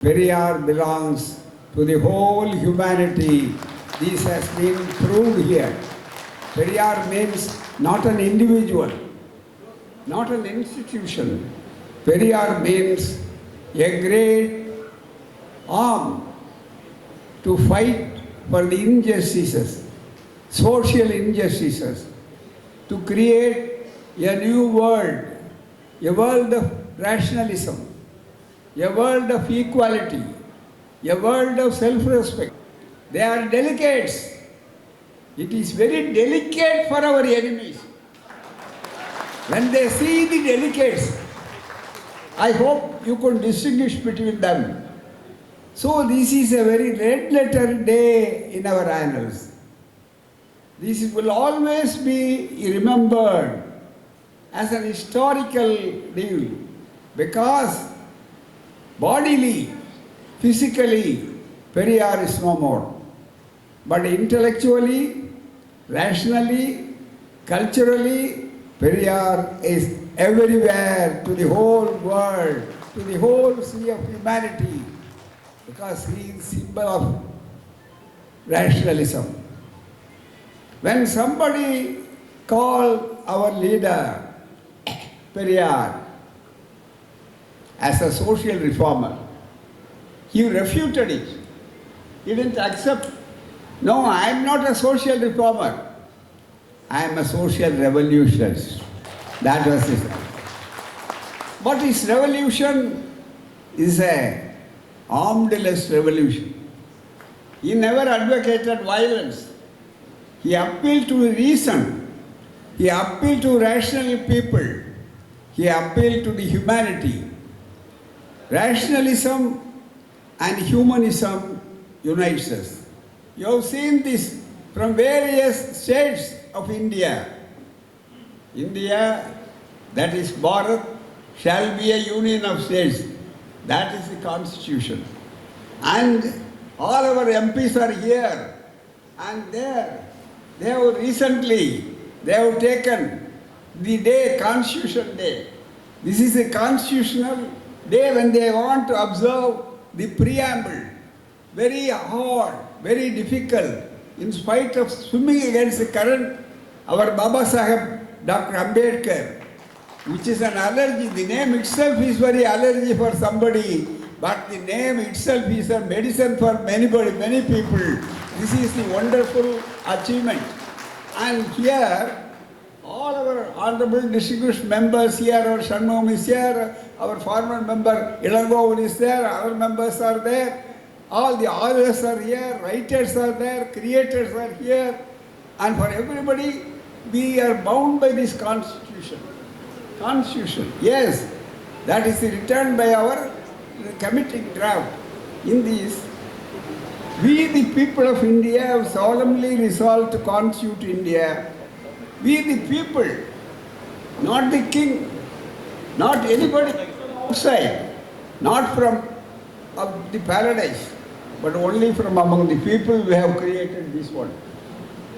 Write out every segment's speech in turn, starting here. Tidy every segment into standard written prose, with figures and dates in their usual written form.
Periyar belongs to the whole humanity. This has been proved here. Periyar means not an individual, not an institution. Periyar means a great arm to fight for the injustices, social injustices, to create a new world, a world of rationalism, a world of equality, a world of self-respect. They are delicates. It is very delicate for our enemies. When they see the delicates, I hope you could distinguish between them. So this is a very red letter day in our annals. This will always be remembered as an historical deal because bodily, physically, Periyar is no more. But intellectually, rationally, culturally, Periyar is everywhere to the whole world, to the whole sea of humanity, because he is symbol of rationalism. When somebody called our leader Periyar as a social reformer, he refuted it. He didn't accept. No, I am not a social reformer. I am a social revolutionist. That was his. But his revolution is a armed-less revolution. He never advocated violence. He appealed to reason. He appealed to rational people. He appealed to the humanity. Rationalism and humanism unites us. You have seen this from various states of India. India, that is Bharat, shall be a union of states. That is the constitution. And all our MPs are here and there. They have taken the day, Constitution Day. This is a constitutional day when they want to observe the preamble. Very hard, very difficult. In spite of swimming against the current, our Baba Sahib, Dr. Ambedkar, which is an allergy. The name itself is very allergy for somebody, but the name itself is a medicine for many people. This is the wonderful achievement. And here, all our honorable distinguished members here, our Shanmugam is here, our former member Ilangovan is there, other members are there, all the authors are here, writers are there, creators are here, and for everybody, we are bound by this constitution. Constitution, yes, that is written by our committing draft. In this, we the people of India have solemnly resolved to constitute India. We the people, not the king, not anybody outside, not from the paradise, but only from among the people we have created this one.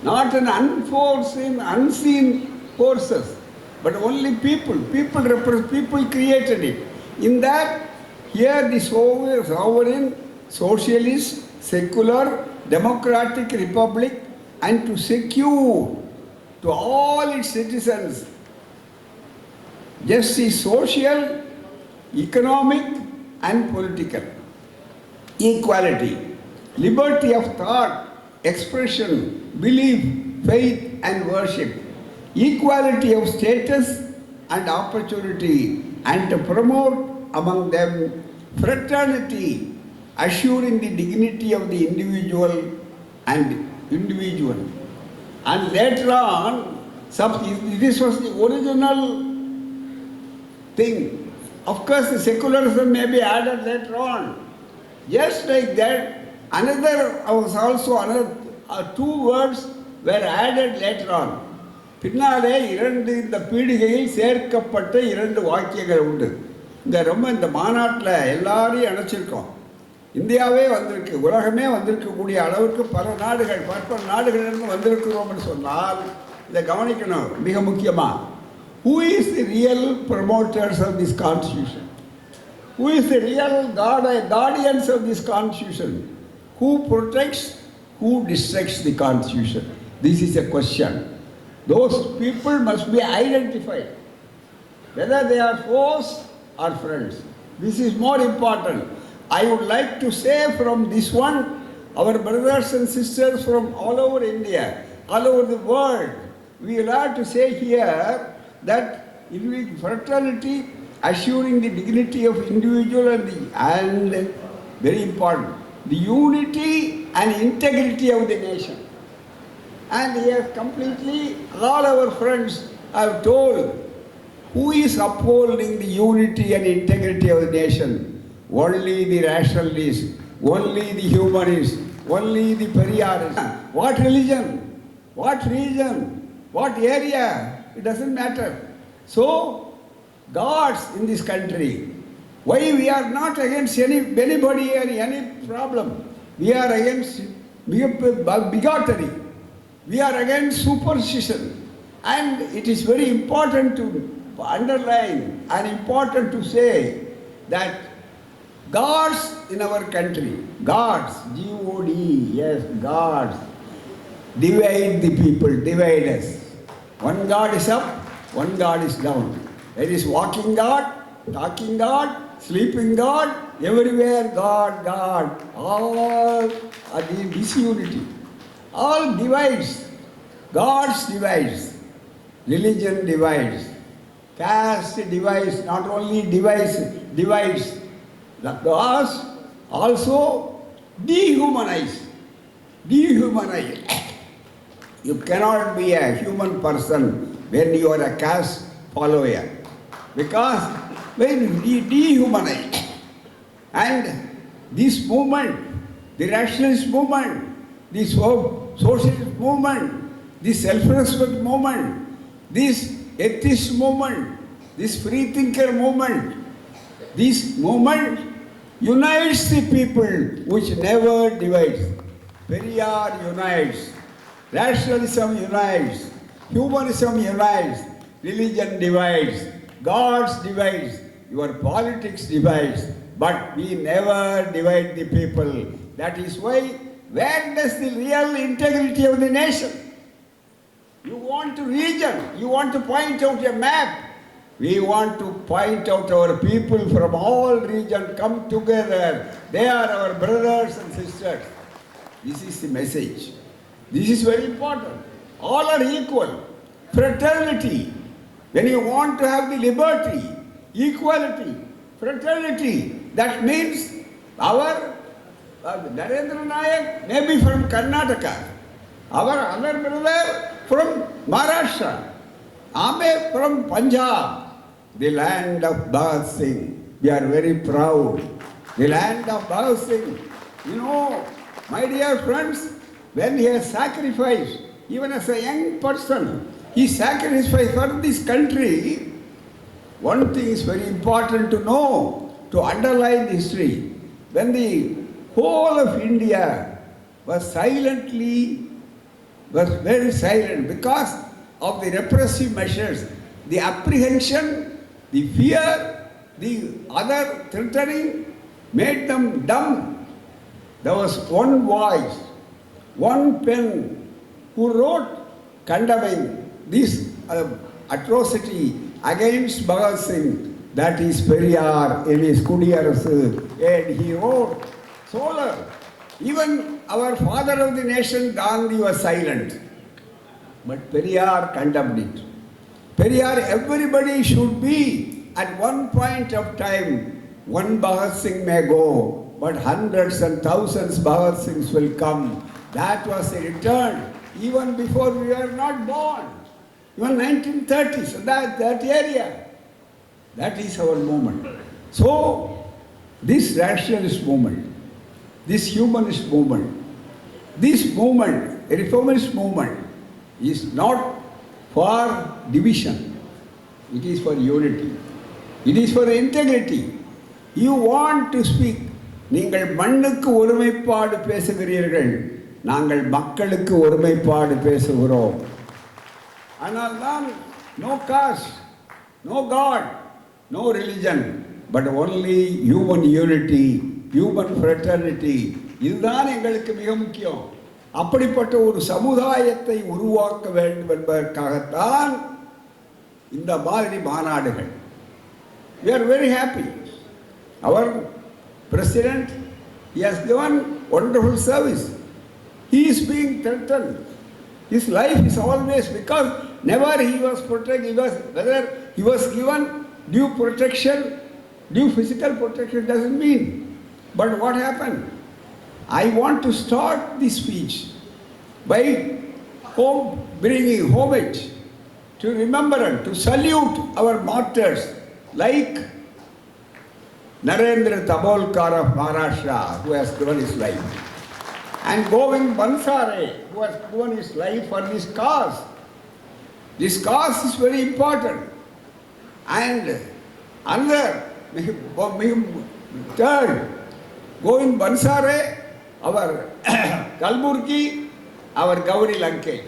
Not an unforeseen, unseen forces, but only people. People created it. In that, here the sovereign, socialist, secular, democratic republic, and to secure to all its citizens justice, social, economic, and political, equality, liberty of thought, expression, belief, faith, and worship, equality of status and opportunity, and to promote among them fraternity, assuring the dignity of the individual. And later on, this was the original thing. Of course, the secularism may be added later on. Just like that, two words were added later on. பின்னாலே இந்த பீடிகையில் சேர்க்கப்பட்ட 2 வாக்கியங்கள் உண்டு. இந்த மாநாட்டில் எல்லாரையும் அணைச்சிருக்கோம். இந்தியாவே வந்திருக்கு, உலகமே வந்திருக்கக்கூடிய அளவுக்கு பல நாடுகளிலிருந்து வந்திருக்கிறோம்னு சொன்னால் இதை கவனிக்கணும் மிக முக்கியமாக. Who is the real promoters of this constitution? Who is the real guardians of this constitution? Who protects, who destructs the constitution? This is a question. Those people must be identified, whether they are foes or friends. This is more important. I would like to say from this one, our brothers and sisters from all over India, all over the world, we will have to say here that in fraternity, assuring the dignity of individual and very important, the unity and integrity of the nation. And here completely all our friends have told who is upholding the unity and integrity of the nation. Only the rationalists, only the humanists, only the Periyarists. What religion, what region, what area, it doesn't matter. So, gods in this country, why we are not against anybody or any problem? We are against bigotry. We are against superstition. And it is very important to underline and important to say that gods in our country, gods, G-O-D, yes, gods, divide the people, divide us. One God is up, one God is down. There is walking God, talking God, sleeping God, everywhere God, God. All are the disunity. All divides. Gods divides. Religion divides. Caste divides, not only divides. The gods also dehumanize. You cannot be a human person when you are a caste follower. Because when we dehumanize, and this movement, the rationalist movement, the socialist movement, the self-respect movement, this atheist movement, this free thinker movement, this movement unites the people which never divides. Periyar unites, rationalism unites, humanism unites, religion divides, gods divides, your politics divides, but we never divide the people. That is why, where does the real integrity of the nation? You want to region, you want to point out a map. We want to point out our people from all regions come together. They are our brothers and sisters. This is the message. This is very important. All are equal. Fraternity. When you want to have the liberty, equality, fraternity, that means our Narendra Nayak may be from Karnataka. Our other brother from Maharashtra. Ame from Punjab. The land of Bhagat Singh. We are very proud. The land of Bhagat Singh. You know, my dear friends, when he has sacrificed, even as a young person, he sacrificed for this country. One thing is very important to know, to underline history. When the whole of India was very silent because of the repressive measures, the apprehension, the fear, the other threatening made them dumb. There was one voice, one pen who wrote condemning this atrocity against Bhagat Singh, that is Periyar E.V. Kudiyarasu, and he wrote solar. Even our father of the nation, Gandhi, was silent. But Periyar condemned it. Periyar, everybody should be at one point of time, one Bhagat Singh may go, but hundreds and thousands Bhagat Singhs will come. That was a return even before we were not born. Even 1930s, that area. That is our movement. So, this rationalist movement, this humanist movement, this movement, a reformist movement, is not for division. It is for unity. It is for integrity. You want to speak. நீங்கள் மண்ணுக்கு ஒருமைப்பாடு பேசுகிறீர்கள், நாங்கள் மக்களுக்கு ஒருமைப்பாடு பேசுகிறோம். ஆனால் தான் no caste, no God, no religion, but only human unity, human fraternity. இதுதான் எங்களுக்கு மிக முக்கியம். அப்படிப்பட்ட ஒரு சமுதாயத்தை உருவாக்க வேண்டும் என்பதற்காகத்தான் இந்த மாதிரி மாநாடுகள். We are very happy. Our president, he has given wonderful service. He is being threatened. His life is always, because never he was protected, whether he was given due protection, due physical protection doesn't mean. But what happened? I want to start this speech by bringing homage to remembrance, to salute our martyrs like Narendra Tabolkar of Maharashtra, who has given his life, and Govind Bansare, who has given his life for this cause. This cause is very important. And another, third, Govind Bansare, our Kalburgi, our Gauri Lankesh.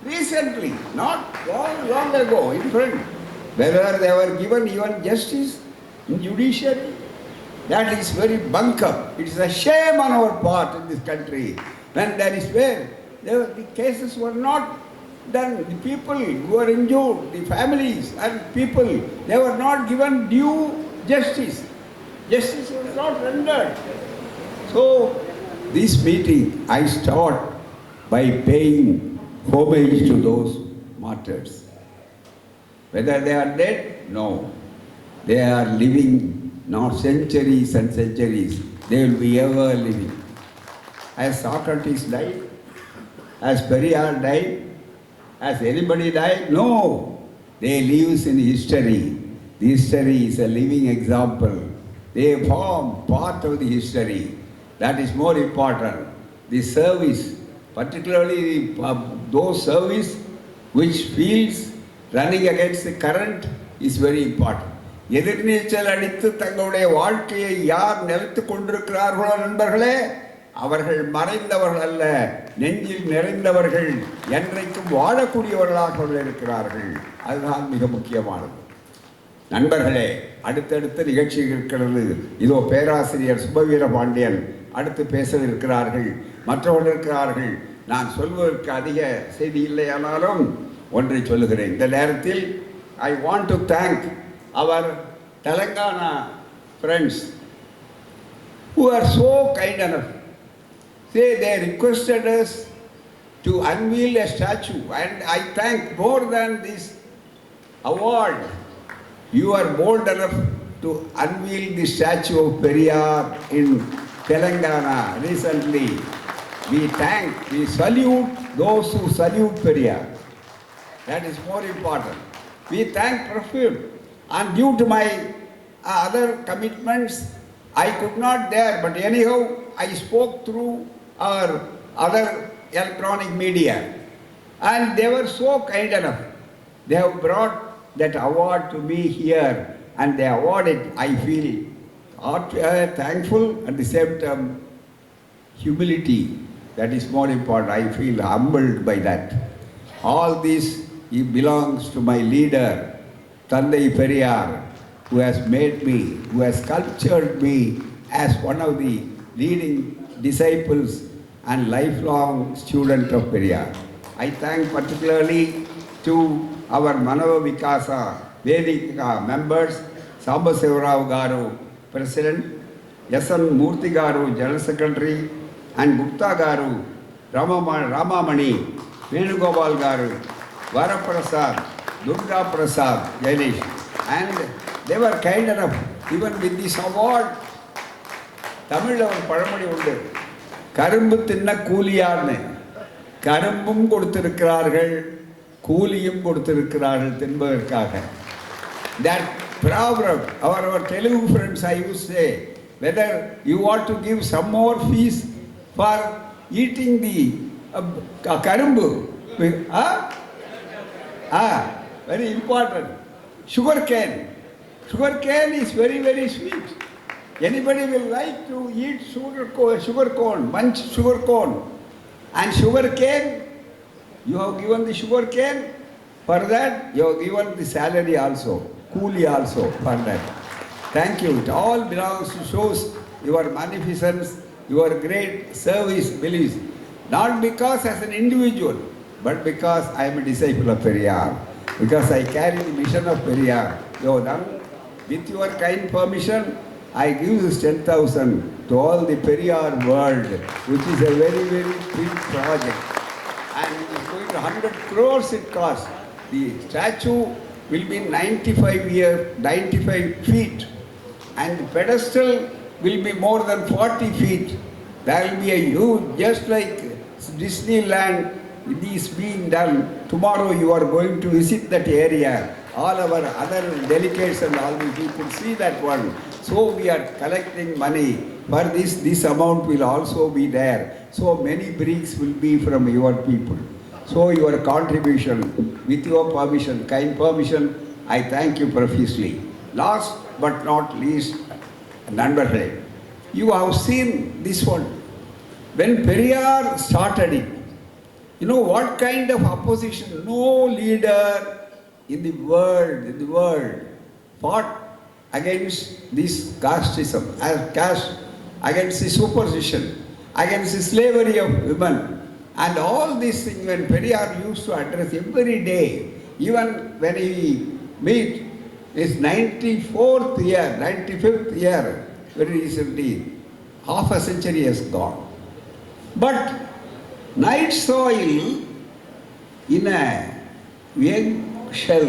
Recently, not long ago, in front, whether they were given even justice in judiciary, that is very bunkum. It is a shame on our part in this country when there is where the cases were not done. The people who were injured, the families and people, they were not given due justice. Justice was not rendered. So, this meeting I start by paying homage to those martyrs. Whether they are dead? No. They are living, not centuries and centuries. They will be ever living. Has Socrates died? Has Periyar died? Has anybody died? No. They live in history. The history is a living example. They form part of the history. That is more important. The service, particularly those service which feels running against the current, is very important. எதிர்நீச்சல் அடித்து தங்களுடைய வாழ்க்கையை யார் நிலைத்து கொண்டிருக்கிறார்களோ நண்பர்களே, அவர்கள் மறைந்தவர்கள் அல்ல, நெஞ்சில் நிறைந்தவர்கள், என்றைக்கும் வாழக்கூடியவர்களாக இருக்கிறார்கள். அதுதான் மிக முக்கியமானது. நண்பர்களே, அடுத்தடுத்த நிகழ்ச்சி இருக்கிறது. இதோ பேராசிரியர் சுபவீர பாண்டியன் அடுத்து பேச இருக்கிறார்கள், மற்றவர்கள் இருக்கிறார்கள். நான் சொல்வதற்கு அதிக செய்தி இல்லையானாலும் ஒன்றை சொல்லுகிறேன். இந்த நேரத்தில் I want to thank our Telangana friends who are so kind enough. They requested us to unveil a statue, and I thank more than this award. You are bold enough to unveil the statue of Periyar in Telangana recently. We salute those who salute Periyar. That is more important. We thank Prafir, and due to my other commitments, I could not there, but anyhow, I spoke through our other electronic media, and they were so kind enough. They have brought that award to me here, and they awarded. I feel thankful, at the same time humility. That is more important. I feel humbled by that. All this belongs to my leader, Tandai Periyar, who has made me, who has sculptured me as one of the leading disciples and lifelong student of Periyar. I thank particularly to our Manava Vikasa Vedika members, Samba Sivarao Garu, President, Yasan Murthy Garu, General Secretary, and Gupta Garu, Ramasamy, Venugopal Garu, Varaprasad, Durga Prasad, Ganesh, and they were kind enough, even with this award. Tamil அவர் பழமொழி உண்டு, கரும்பு தின்ன கூலியார்னு. கரும்பும் கொடுத்திருக்கிறார்கள், கூலியும் கொடுத்திருக்கிறார்கள் தின்பதற்காக. That proverb, our Telugu friends I used to say, whether you want to give some more fees for eating the karumbu, very important. Sugar cane is very, very sweet. Anybody will like to eat sugar cone, munch sugar cone. And sugar cane, you have given the sugar cane, for that you have given the salary also, coolie also for that. Thank you. It all belongs to shows your magnificence, your great service beliefs. Not because as an individual, but because I am a disciple of Periyar. Because I carry the mission of Periyar. You have done, with your kind permission, I give this 10,000 to all the Periyar world, which is a very, very big project. And it is going to 100 crores it costs. The statue will be 95 feet. And the pedestal will be more than 40 feet. There will be a huge, just like Disneyland, it is being done. Tomorrow you are going to visit that area. All our other delegates and all the people see that one. So we are collecting money. For this amount will also be there. So many bricks will be from your people. So your contribution, with your permission, kind permission, I thank you profusely. Last but not least, Nandare, you have seen this one. When Periyar started it, you know what kind of opposition? No leader in the world fought against this casteism, against the superstition, against the slavery of women. And all these things when Periyar used to address every day, even when he meet his 95th year, very recently, half a century has gone. But night soil in a eggshell,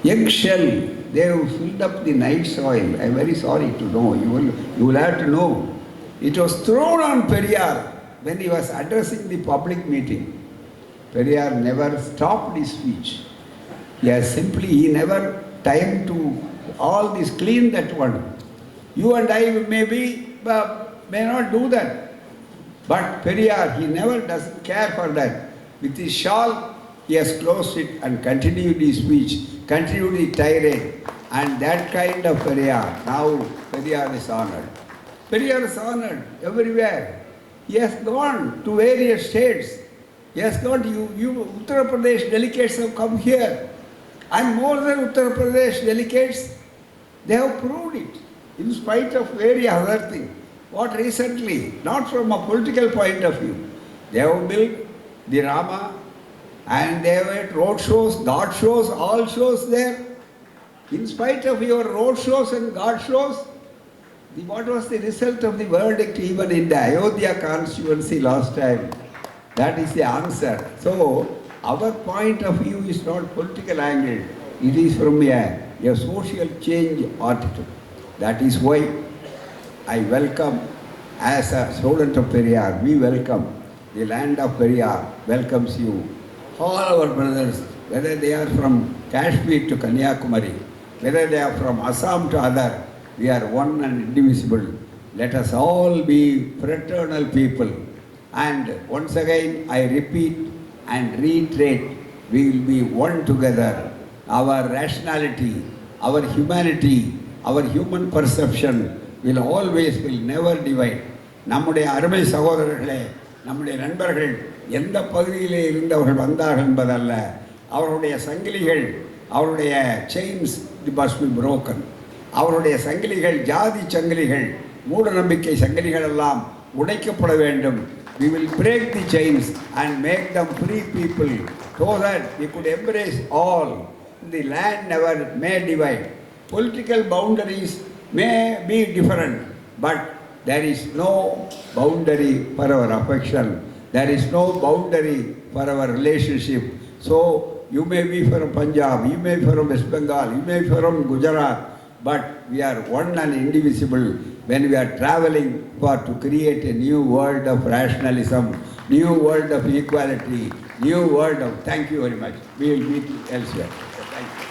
they have filled up the night soil. I am very sorry to know, you will have to know. It was thrown on Periyar when he was addressing the public meeting. Periyar never stopped his speech. He never time to all this clean that one. You and I may not do that. But Periyar, he never doesn't care for that. With his shawl, he has closed it and continued his speech, continued the tirade. And that kind of Periyar, now Periyar is honored. Periyar is honored everywhere. He has gone to various states. He has gone to Uttar Pradesh delegates have come here. And more than Uttar Pradesh delegates, they have proved it, in spite of various other things. What recently, not from a political point of view, they have built the Rama and they have had road shows, God shows, all shows there. In spite of your road shows and God shows, what was the result of the verdict even in the Ayodhya constituency last time? That is the answer. So, our point of view is not political angle. It is from a social change article. That is why I welcome, as a student of Periyar, we welcome. The land of Periyar welcomes you. All our brothers, whether they are from Kashmir to Kanyakumari, whether they are from Assam to other, we are one and indivisible. Let us all be fraternal people. And once again, I repeat and reiterate, we will be one together. Our rationality, our humanity, our human perception will never divide. நம்முடைய அருமை சகோதரர்களே, நம்முடைய நண்பர்கள் எந்த பகுதியிலே இருந்தவர்கள் வந்தார்கள் என்பதல்ல, அவருடைய சங்கிலிகள், அவருடைய chains must be broken. அவருடைய சங்கிலிகள், ஜாதி சங்கிலிகள், மூட நம்பிக்கை சங்கிலிகள் எல்லாம் உடைக்கப்பட வேண்டும். We will break the chains and make them free people so that we could embrace all. The land never may divide. Political boundaries may be different, but there is no boundary for our affection. There is no boundary for our relationship. So you may be from Punjab, you may be from West Bengal, you may be from Gujarat, but we are one and indivisible when we are traveling to create a new world of rationalism, new world of equality, new world of... Thank you very much. We will meet elsewhere. Thank you.